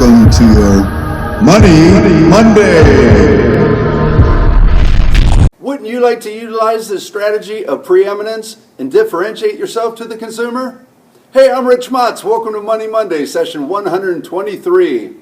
welcome to your Money Monday. Wouldn't you like to utilize this strategy of preeminence and differentiate yourself to the consumer? Hey, I'm Rich Motz. Welcome to Money Monday, session 123.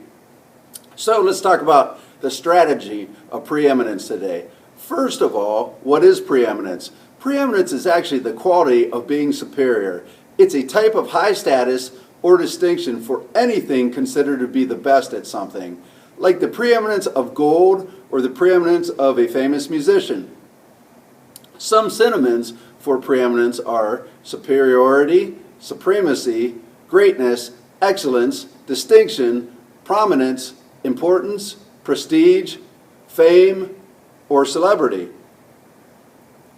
So let's talk about the strategy of preeminence today. First of all, what is preeminence? Preeminence is actually the quality of being superior. It's a type of high status or distinction for anything considered to be the best at something, like the preeminence of gold or the preeminence of a famous musician. Some synonyms for preeminence are superiority, supremacy, greatness, excellence, distinction, prominence, importance, prestige, fame, or celebrity.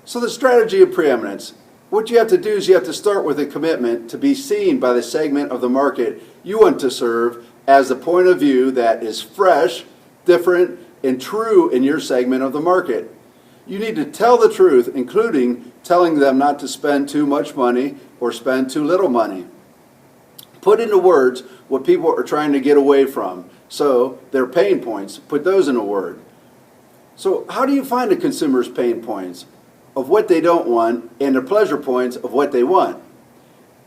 So the strategy of preeminence. What you have to do is you have to start with a commitment to be seen by the segment of the market you want to serve as a point of view that is fresh, different, and true in your segment of the market. You need to tell the truth, including telling them not to spend too much money or spend too little money. Put into words what people are trying to get away from. So their pain points, put those in a word. So how do you find a consumer's pain points of what they don't want and their pleasure points of what they want?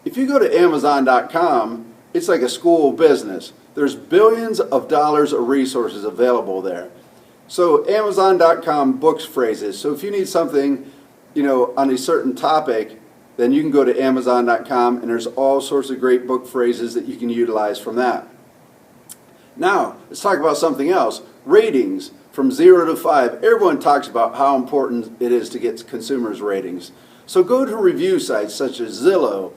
If you go to Amazon.com, it's like a school of business. There's billions of dollars of resources available there. So Amazon.com books phrases. So if you need something, on a certain topic, then you can go to Amazon.com and there's all sorts of great book phrases that you can utilize from that. Now, let's talk about something else. Ratings from 0 to 5. Everyone talks about how important it is to get consumers' ratings. So go to review sites such as Zillow,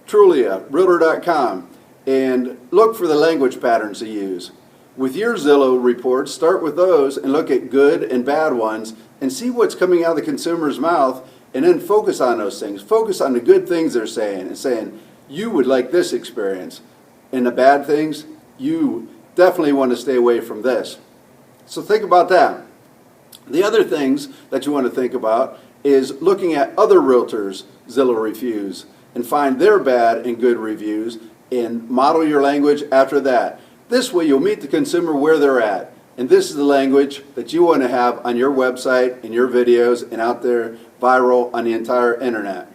Trulia, Realtor.com, and look for the language patterns they use. With your Zillow reports, start with those and look at good and bad ones and see what's coming out of the consumer's mouth, and then focus on those things. Focus on the good things they're saying and saying, you would like this experience. And the bad things, you definitely want to stay away from this. So think about that. The other things that you want to think about is looking at other realtors' Zillow reviews and find their bad and good reviews and model your language after that. This way you'll meet the consumer where they're at. And this is the language that you want to have on your website, in your videos, and out there viral on the entire internet.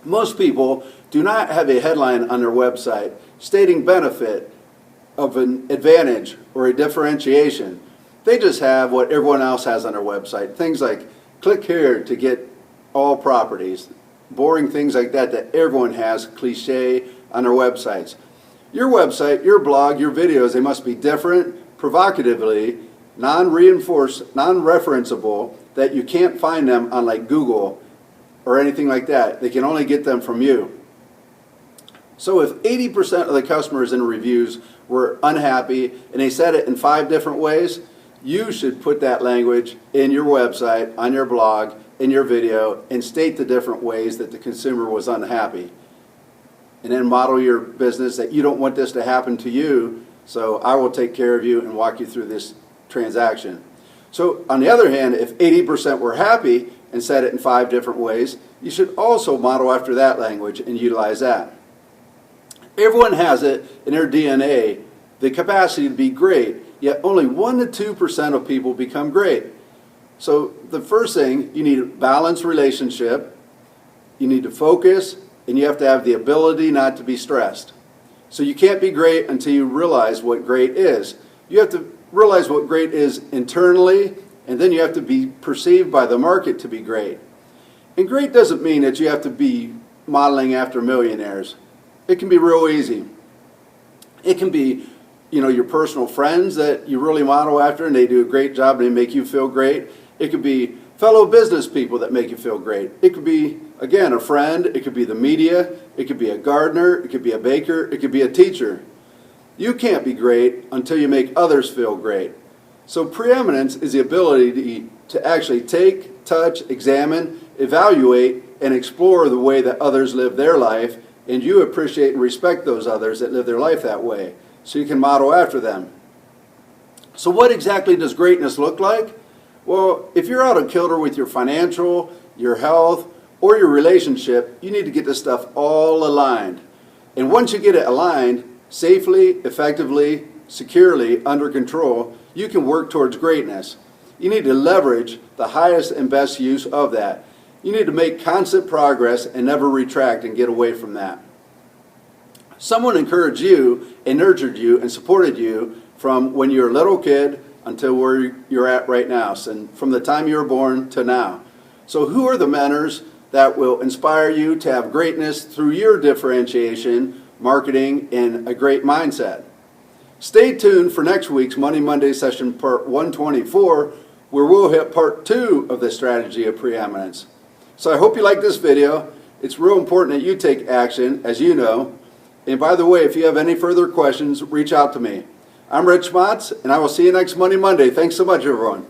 Most people do not have a headline on their website stating benefit of an advantage or a differentiation. They just have what everyone else has on their website. Things like click here to get all properties. Boring things like that everyone has, cliche, on their websites. Your website, your blog, your videos, they must be different, provocatively, non-referenceable, that you can't find them on like Google or anything like that. They can only get them from you. So if 80% of the customers in reviews were unhappy and they said it in 5 different ways, you should put that language in your website, on your blog, in your video, and state the different ways that the consumer was unhappy. And then model your business that you don't want this to happen to you, so I will take care of you and walk you through this transaction. So on the other hand, if 80% were happy and said it in 5 different ways, you should also model after that language and utilize that. Everyone has it in their DNA, the capacity to be great, yet only 1 to 2% of people become great. So the first thing, you need a balanced relationship, you need to focus, and you have to have the ability not to be stressed. So you can't be great until you realize what great is. You have to realize what great is internally, and then you have to be perceived by the market to be great. And great doesn't mean that you have to be modeling after millionaires. It can be real easy. It can be, your personal friends that you really model after and they do a great job and they make you feel great. It could be fellow business people that make you feel great. It could be, again, a friend. It could be the media. It could be a gardener. It could be a baker. It could be a teacher. You can't be great until you make others feel great. So preeminence is the ability to actually take, touch, examine, evaluate, and explore the way that others live their life, and you appreciate and respect those others that live their life that way, so you can model after them. So what exactly does greatness look like? Well, if you're out of kilter with your financial, your health, or your relationship, you need to get this stuff all aligned. And once you get it aligned, safely, effectively, securely under control, you can work towards greatness. You need to leverage the highest and best use of that. You need to make constant progress and never retract and get away from that. Someone encouraged you and nurtured you and supported you from when you were a little kid until where you're at right now, and from the time you were born to now. So who are the mentors that will inspire you to have greatness through your differentiation, marketing, and a great mindset? Stay tuned for next week's Money Monday session part 124, where we'll hit part 2 of the strategy of preeminence. So I hope you like this video. It's real important that you take action, as you know. And by the way, if you have any further questions, reach out to me. I'm Rich Motz, and I will see you next Money Monday. Thanks so much, everyone.